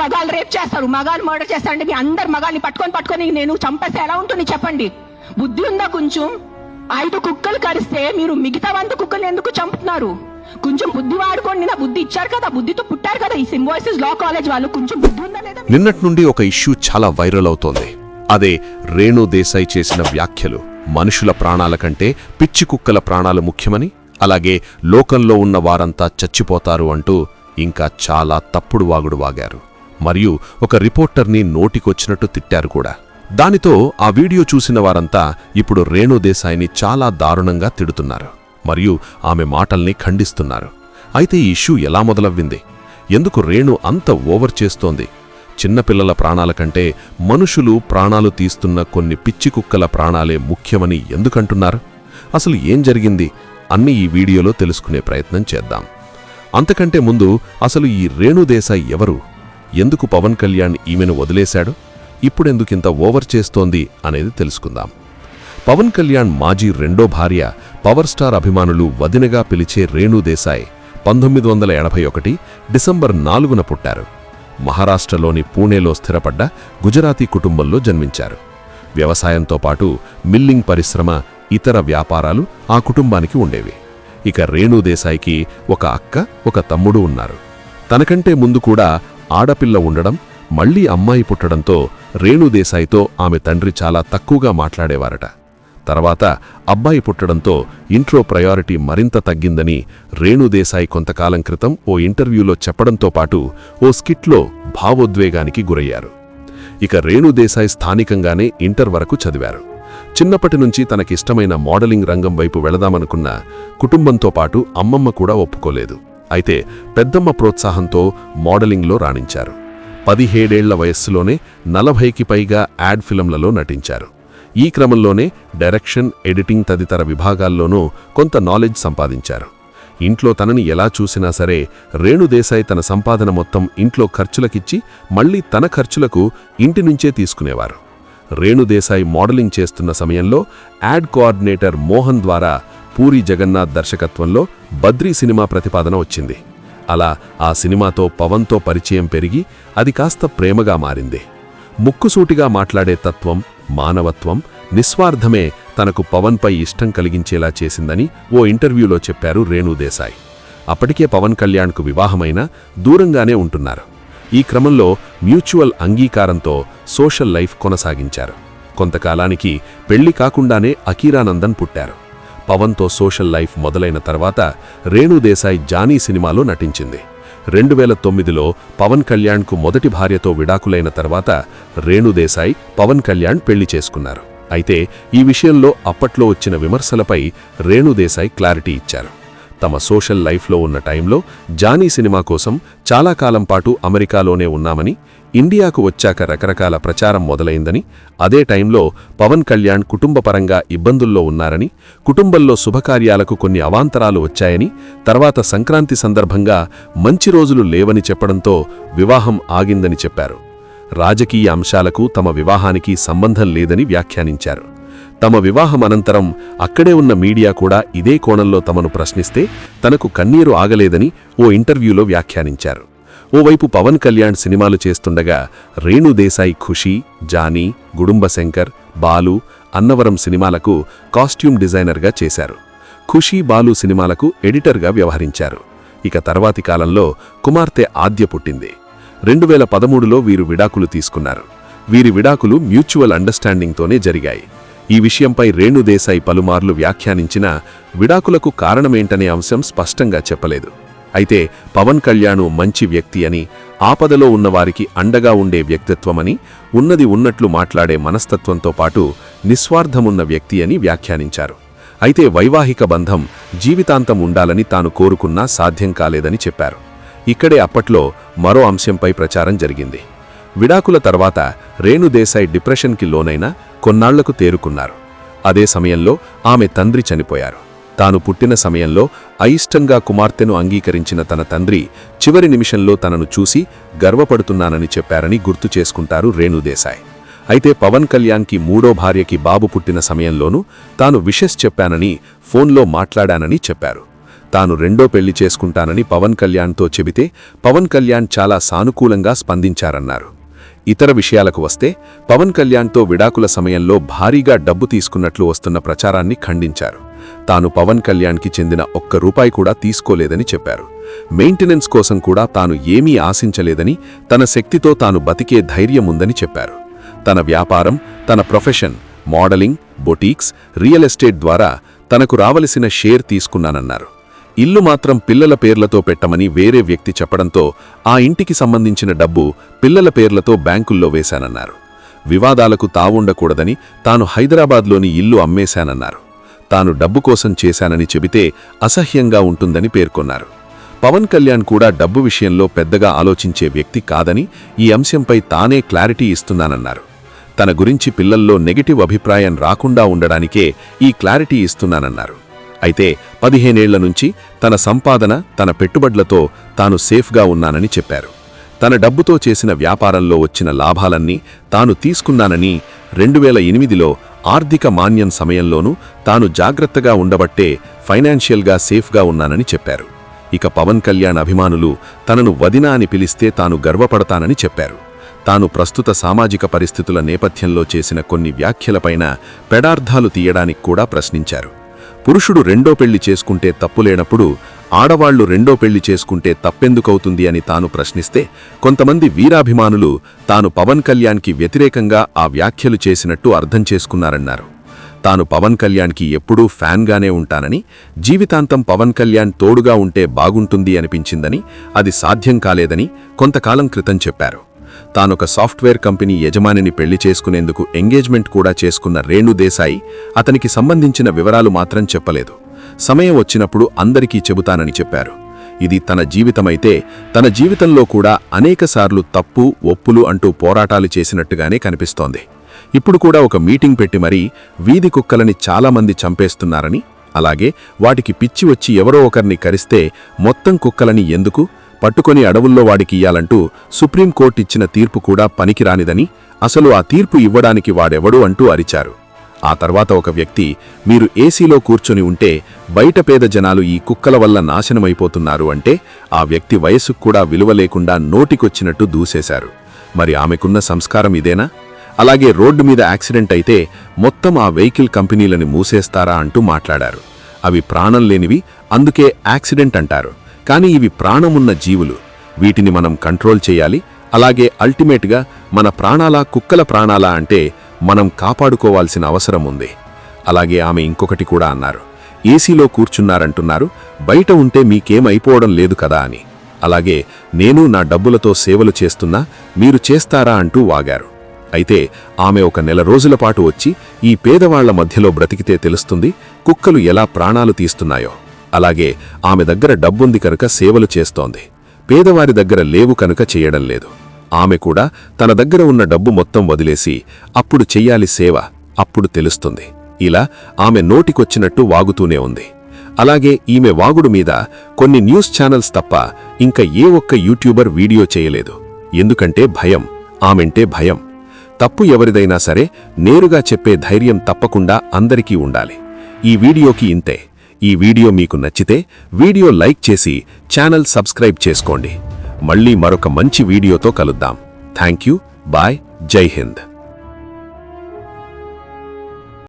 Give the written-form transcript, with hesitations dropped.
మగాళ్ళు రేప్ చేస్తారు, మగాళ్ళు మర్డర్ చేస్తారంటే మీ అందరు మగాళ్ళని పట్టుకొని నేను చంపేస్తే ఎలా ఉంటుంది చెప్పండి? బుద్ధి ఉందా కొంచెం? 5 కుక్కలు కరిస్తే మీరు మిగతా 100 కుక్కలు ఎందుకు చంపుతున్నారు? కొంచెం బుద్ధి వాడుకోండి. నా బుద్ధి ఇచ్చారు కదా, బుద్ధితో పుట్టారు కదా ఈ సింబాయిసిస్ లా కాలేజ్ వాళ్ళు. కొంచెం బుద్ధి ఉందా లేదా? నిన్నటి నుండి ఒక ఇష్యూ చాలా వైరల్ అవుతోంది. అదే రేణు దేశాయ్ చేసిన వ్యాఖ్యలు. మనుషుల ప్రాణాల కంటే పిచ్చి కుక్కల ప్రాణాలు ముఖ్యమని, అలాగే లోకంలో ఉన్న వారంతా చచ్చిపోతారు అంటూ ఇంకా చాలా తప్పుడు వాగుడు వాగారు. మరియు ఒక రిపోర్టర్ని నోటికొచ్చినట్టు తిట్టారు కూడా. దానితో ఆ వీడియో చూసిన వారంతా ఇప్పుడు రేణు దేశాయ్ని చాలా దారుణంగా తిడుతున్నారు మరియు ఆమె మాటల్ని ఖండిస్తున్నారు. అయితే ఈ ఇష్యూ ఎలా మొదలవ్వింది? ఎందుకు రేణు అంత ఓవర్ చేస్తోంది? చిన్నపిల్లల ప్రాణాల కంటే మనుషులు ప్రాణాలు తీస్తున్న కొన్ని పిచ్చి కుక్కల ప్రాణాలే ముఖ్యమని ఎందుకంటున్నారు? అసలు ఏం జరిగింది అన్ని ఈ వీడియోలో తెలుసుకునే ప్రయత్నం చేద్దాం. అంతకంటే ముందు అసలు ఈ రేణు దేశాయ్ ఎవరు? ఎందుకు పవన్ కళ్యాణ్ ఈమెను వదిలేశాడు? ఇప్పుడెందుకింత ఓవర్ చేస్తోంది అనేది తెలుసుకుందాం. పవన్ కళ్యాణ్ మాజీ రెండో భార్య, పవర్ స్టార్ అభిమానులు వదినగా పిలిచే రేణు దేశాయ్ 1981 డిసెంబర్ 4న పుట్టారు. మహారాష్ట్రలోని పూణేలో స్థిరపడ్డ గుజరాతీ కుటుంబంలో జన్మించారు. వ్యవసాయంతో పాటు మిల్లింగ్ పరిశ్రమ, ఇతర వ్యాపారాలు ఆ కుటుంబానికి ఉండేవి. ఇక రేణు దేశాయ్కి ఒక అక్క, ఒక తమ్ముడు ఉన్నారు. తనకంటే ముందు కూడా ఆడపిల్ల ఉండడం, మళ్లీ అమ్మాయి పుట్టడంతో రేణు దేశాయ్తో ఆమె తండ్రి చాలా తక్కువగా మాట్లాడేవారట. తర్వాత అబ్బాయి పుట్టడంతో ఇంట్రో ప్రయారిటీ మరింత తగ్గిందని రేణు దేశాయ్ కొంతకాలం క్రితం ఓ ఇంటర్వ్యూలో చెప్పడంతో పాటు ఓ స్కిట్లో భావోద్వేగానికి గురయ్యారు. ఇక రేణు దేశాయ్ స్థానికంగానే ఇంటర్ వరకు చదివారు. చిన్నప్పటి నుంచి తనకిష్టమైన మోడలింగ్ రంగం వైపు వెళదామనుకున్న కుటుంబంతో పాటు అమ్మమ్మ కూడా ఒప్పుకోలేదు. అయితే పెద్దమ్మ ప్రోత్సాహంతో మోడలింగ్లో రాణించారు. 17 ఏళ్ల వయస్సులోనే 40కి పైగా యాడ్ ఫిల్మ్లలో నటించారు. ఈ క్రమంలోనే డైరెక్షన్, ఎడిటింగ్ తదితర విభాగాల్లోనూ కొంత నాలెడ్జ్ సంపాదించారు. ఇంట్లో తనని ఎలా చూసినా సరే రేణు దేశాయ్ తన సంపాదన మొత్తం ఇంట్లో ఖర్చులకిచ్చి మళ్లీ తన ఖర్చులకు ఇంటి నుంచే తీసుకునేవారు. రేణు దేశాయ్ మోడలింగ్ చేస్తున్న సమయంలో యాడ్ కోఆర్డినేటర్ మోహన్ ద్వారా పూరి జగన్నాథ్ దర్శకత్వంలో బద్రీ సినిమా ప్రతిపాదన వచ్చింది. అలా ఆ సినిమాతో పవన్తో పరిచయం పెరిగి అది కాస్త ప్రేమగా మారింది. ముక్కుసూటిగా మాట్లాడే తత్వం, మానవత్వం, నిస్వార్థమే తనకు పవన్పై ఇష్టం కలిగించేలా చేసిందని ఓ ఇంటర్వ్యూలో చెప్పారు రేణు దేశాయ్. అప్పటికే పవన్ కళ్యాణ్కు వివాహమైనా దూరంగానే ఉంటున్నారు. ఈ క్రమంలో మ్యూచువల్ అంగీకారంతో సోషల్ లైఫ్ కొనసాగించారు. కొంతకాలానికి పెళ్లి కాకుండానే అకీరానందన్ పుట్టారు. పవన్తో సోషల్ లైఫ్ మొదలైన తర్వాత రేణు దేశాయ్ జానీ సినిమాలో నటించింది. 2009లో పవన్ కళ్యాణ్కు మొదటి భార్యతో విడాకులైన తర్వాత రేణు దేశాయ్, పవన్ కళ్యాణ్ పెళ్లి చేసుకున్నారు. అయితే ఈ విషయంలో అప్పట్లో వచ్చిన విమర్శలపై రేణు దేశాయ్ క్లారిటీ ఇచ్చారు. తమ సోషల్ లైఫ్లో ఉన్న టైంలో జానీ సినిమా కోసం చాలా కాలం పాటు అమెరికాలోనే ఉన్నామని, ఇండియాకు వచ్చాక రకరకాల ప్రచారం మొదలైందని, అదే టైంలో పవన్ కళ్యాణ్ కుటుంబపరంగా ఇబ్బందుల్లో ఉన్నారని, కుటుంబంలో శుభకార్యాలకు కొన్ని అవాంతరాలు వచ్చాయని, తర్వాత సంక్రాంతి సందర్భంగా మంచి రోజులు లేవని చెప్పడంతో వివాహం ఆగిందని చెప్పారు. రాజకీయ అంశాలకు తమ వివాహానికి సంబంధం లేదని వ్యాఖ్యానించారు. తమ వివాహం అనంతరం అక్కడే ఉన్న మీడియా కూడా ఇదే కోణంలో తమను ప్రశ్నిస్తే తనకు కన్నీరు ఆగలేదని ఓ ఇంటర్వ్యూలో వ్యాఖ్యానించారు. ఓవైపు పవన్ కళ్యాణ్ సినిమాలు చేస్తుండగా రేణు దేశాయ్ ఖుషీ, జానీ, గుడుంబ శంకర్, బాలు, అన్నవరం సినిమాలకు కాస్ట్యూమ్ డిజైనర్గా చేశారు. ఖుషీ, బాలు సినిమాలకు ఎడిటర్గా వ్యవహరించారు. ఇక తర్వాతి కాలంలో కుమార్తె ఆద్య పుట్టింది. 2013లో వీరు విడాకులు తీసుకున్నారు. వీరి విడాకులు మ్యూచువల్ అండర్స్టాండింగ్తోనే జరిగాయి. ఈ విషయంపై రేణు దేశాయ్ పలుమార్లు వ్యాఖ్యానించినా విడాకులకు కారణమేంటనే అంశం స్పష్టంగా చెప్పలేదు. అయితే పవన్ కళ్యాణ్ మంచి వ్యక్తి అని, ఆపదలో ఉన్నవారికి అండగా ఉండే వ్యక్తిత్వమని, ఉన్నది ఉన్నట్లు మాట్లాడే మనస్తత్వంతో పాటు నిస్వార్థమున్న వ్యక్తి అని వ్యాఖ్యానించారు. అయితే వైవాహిక బంధం జీవితాంతం ఉండాలని తాను కోరుకున్నా సాధ్యం కాలేదని చెప్పారు. ఇక్కడే అప్పట్లో మరో అంశంపై ప్రచారం జరిగింది. విడాకుల తర్వాత రేణు దేశాయ్ డిప్రెషన్కి లోనైనా కొన్నాళ్లకు తేరుకున్నారు. అదే సమయంలో ఆమె తండ్రి చనిపోయారు. తాను పుట్టిన సమయంలో అయిష్టంగా కుమార్తెను అంగీకరించిన తన తండ్రి చివరి నిమిషంలో తనను చూసి గర్వపడుతున్నానని చెప్పారని గుర్తు చేసుకుంటారు రేణు దేశాయ్. అయితే పవన్ కళ్యాణ్కి మూడో భార్యకి బాబు పుట్టిన సమయంలోనూ తాను విషెస్ చెప్పానని, ఫోన్లో మాట్లాడానని చెప్పారు. తాను రెండో పెళ్లి చేసుకుంటానని పవన్ కళ్యాణ్తో చెబితే పవన్ కళ్యాణ్ చాలా సానుకూలంగా స్పందించారన్నారు. ఇతర విషయాలకు వస్తే పవన్ కళ్యాణ్తో విడాకుల సమయంలో భారీగా డబ్బు తీసుకున్నట్లు వస్తున్న ప్రచారాన్ని ఖండించారు. తాను పవన్ కళ్యాణ్కి చెందిన ఒక్క రూపాయి కూడా తీసుకోలేదని చెప్పారు. మెయింటెనెన్స్ కోసం కూడా తాను ఏమీ ఆశించలేదని, తన శక్తితో తాను బతికే ధైర్యం ఉందని చెప్పారు. తన వ్యాపారం, తన profession, modelling, boutiques, real estate ద్వారా తనకు రావలసిన షేర్ తీసుకున్నానన్నారు. ఇల్లు మాత్రం పిల్లల పేర్లతో పెట్టమని వేరే వ్యక్తి చెప్పడంతో ఆ ఇంటికి సంబంధించిన డబ్బు పిల్లల పేర్లతో బ్యాంకుల్లో వేశానన్నారు. వివాదాలకు తావుండకూడదని తాను హైదరాబాద్లోని ఇల్లు అమ్మేశానన్నారు. తాను డబ్బు కోసం చేశానని చెబితే అసహ్యంగా ఉంటుందని పేర్కొన్నారు. పవన్ కళ్యాణ్ కూడా డబ్బు విషయంలో పెద్దగా ఆలోచించే వ్యక్తి కాదని, ఈ అంశంపై తానే క్లారిటీ ఇస్తున్నానన్నారు. తన గురించి పిల్లల్లో నెగటివ్ అభిప్రాయం రాకుండా ఉండడానికే ఈ క్లారిటీ ఇస్తున్నానన్నారు. అయితే 15 ఏళ్ల నుంచి తన సంపాదన, తన పెట్టుబడులతో తాను సేఫ్గా ఉన్నానని చెప్పారు. తన డబ్బుతో చేసిన వ్యాపారంలో వచ్చిన లాభాలన్నీ తాను తీసుకున్నానని, 2008లో ఆర్థిక మాన్యం సమయంలోనూ తాను జాగ్రత్తగా ఉండబట్టే ఫైనాన్షియల్గా సేఫ్గా ఉన్నానని చెప్పారు. ఇక పవన్ కళ్యాణ్ అభిమానులు తనను వదిన అని పిలిస్తే తాను గర్వపడతానని చెప్పారు. తాను ప్రస్తుత సామాజిక పరిస్థితుల నేపథ్యంలో చేసిన కొన్ని వ్యాఖ్యలపైన పెడార్థాలు తీయడానికి కూడా ప్రశ్నించారు. పురుషుడు రెండో పెళ్లి చేసుకుంటే తప్పులేనప్పుడు ఆడవాళ్లు రెండో పెళ్లి చేసుకుంటే తప్పెందుకవుతుంది అని తాను ప్రశ్నిస్తే కొంతమంది వీరాభిమానులు తాను పవన్ కళ్యాణ్కి వ్యతిరేకంగా ఆ వ్యాఖ్యలు చేసినట్టు అర్థం చేసుకున్నారన్నారు. తాను పవన్ కళ్యాణ్కి ఎప్పుడూ ఫ్యాన్గానే ఉంటానని, జీవితాంతం పవన్ కళ్యాణ్ తోడుగా ఉంటే బాగుంటుంది అనిపించిందని, అది సాధ్యం కాలేదని కొంతకాలం క్రితం చెప్పారు. తానొక సాఫ్ట్వేర్ కంపెనీ యజమానిని పెళ్లి చేసుకునేందుకు ఎంగేజ్మెంట్ కూడా చేసుకున్న రేణు దేశాయి అతనికి సంబంధించిన వివరాలు మాత్రం చెప్పలేదు. సమయం వచ్చినప్పుడు అందరికీ చెబుతానని చెప్పారు. ఇది తన జీవితమైతే తన జీవితంలో కూడా అనేకసార్లు తప్పు, ఒప్పులు అంటూ పోరాటాలు చేసినట్టుగానే కనిపిస్తోంది. ఇప్పుడు కూడా ఒక మీటింగ్ పెట్టి మరీ వీధి కుక్కలని చాలామంది చంపేస్తున్నారని, అలాగే వాటికి పిచ్చి వచ్చి ఎవరో ఒకరిని కరిస్తే మొత్తం కుక్కలని ఎందుకు పట్టుకొని అడవుల్లో వాడికి ఇయ్యాలంటూ సుప్రీంకోర్టు ఇచ్చిన తీర్పు కూడా పనికిరానిదని, అసలు ఆ తీర్పు ఇవ్వడానికి వాడెవడు అంటూ అరిచారు. ఆ తర్వాత ఒక వ్యక్తి, మీరు ఏసీలో కూర్చొని ఉంటే బయట పేద జనాలు ఈ కుక్కల వల్ల నాశనమైపోతున్నారు అంటే ఆ వ్యక్తి వయస్సుకు కూడా విలువ లేకుండా నోటికొచ్చినట్టు దూసేశారు. మరి ఆమెకున్న సంస్కారం ఇదేనా? అలాగే రోడ్డు మీద యాక్సిడెంట్ అయితే మొత్తం ఆ వెహికల్ కంపెనీలని మూసేస్తారా అంటూ మాట్లాడారు. అవి ప్రాణం లేనివి, అందుకే యాక్సిడెంట్ అంటారు. కానీ ఇవి ప్రాణమున్న జీవులు, వీటిని మనం కంట్రోల్ చేయాలి. అలాగే అల్టిమేట్గా మన ప్రాణాలా కుక్కల ప్రాణాలా అంటే మనం కాపాడుకోవాల్సిన అవసరం ఉంది. అలాగే ఆమె ఇంకొకటి కూడా అన్నారు, ఏసీలో కూర్చున్నారంటున్నారు, బయట ఉంటే మీకేమైపోవడం లేదు కదా అని. అలాగే నేను నా డబ్బులతో సేవలు చేస్తున్నా, మీరు చేస్తారా అంటూ వాగారు. అయితే ఆమె ఒక నెల రోజుల పాటు వచ్చి ఈ పేదవాళ్ల మధ్యలో బ్రతికితే తెలుస్తుంది కుక్కలు ఎలా ప్రాణాలు తీస్తున్నాయో. అలాగే ఆమె దగ్గర డబ్బుంది కనుక సేవలు చేస్తోంది, పేదవారి దగ్గర లేవు కనుక చేయడం లేదు. ఆమె కూడా తన దగ్గర ఉన్న డబ్బు మొత్తం వదిలేసి అప్పుడు చెయ్యాలి సేవ, అప్పుడు తెలుస్తుంది. ఇలా ఆమె నోటికొచ్చినట్టు వాగుతూనే ఉంది. అలాగే ఈమె వాగుడు మీద కొన్ని న్యూస్ ఛానల్స్ తప్ప ఇంకా ఏ ఒక్క యూట్యూబర్ వీడియో చేయలేదు. ఎందుకంటే భయం, ఆమెంటే భయం. తప్పు ఎవరిదైనా సరే నేరుగా చెప్పే ధైర్యం తప్పకుండా అందరికీ ఉండాలి. ఈ వీడియోకి ఇంతే. ఈ వీడియో మీకు నచ్చితే వీడియో లైక్ చేసి ఛానల్ సబ్స్క్రైబ్ చేసుకోండి. మళ్ళీ మరొక మంచి వీడియోతో కలుద్దాం. థ్యాంక్ యూ, బాయ్, జై హింద్.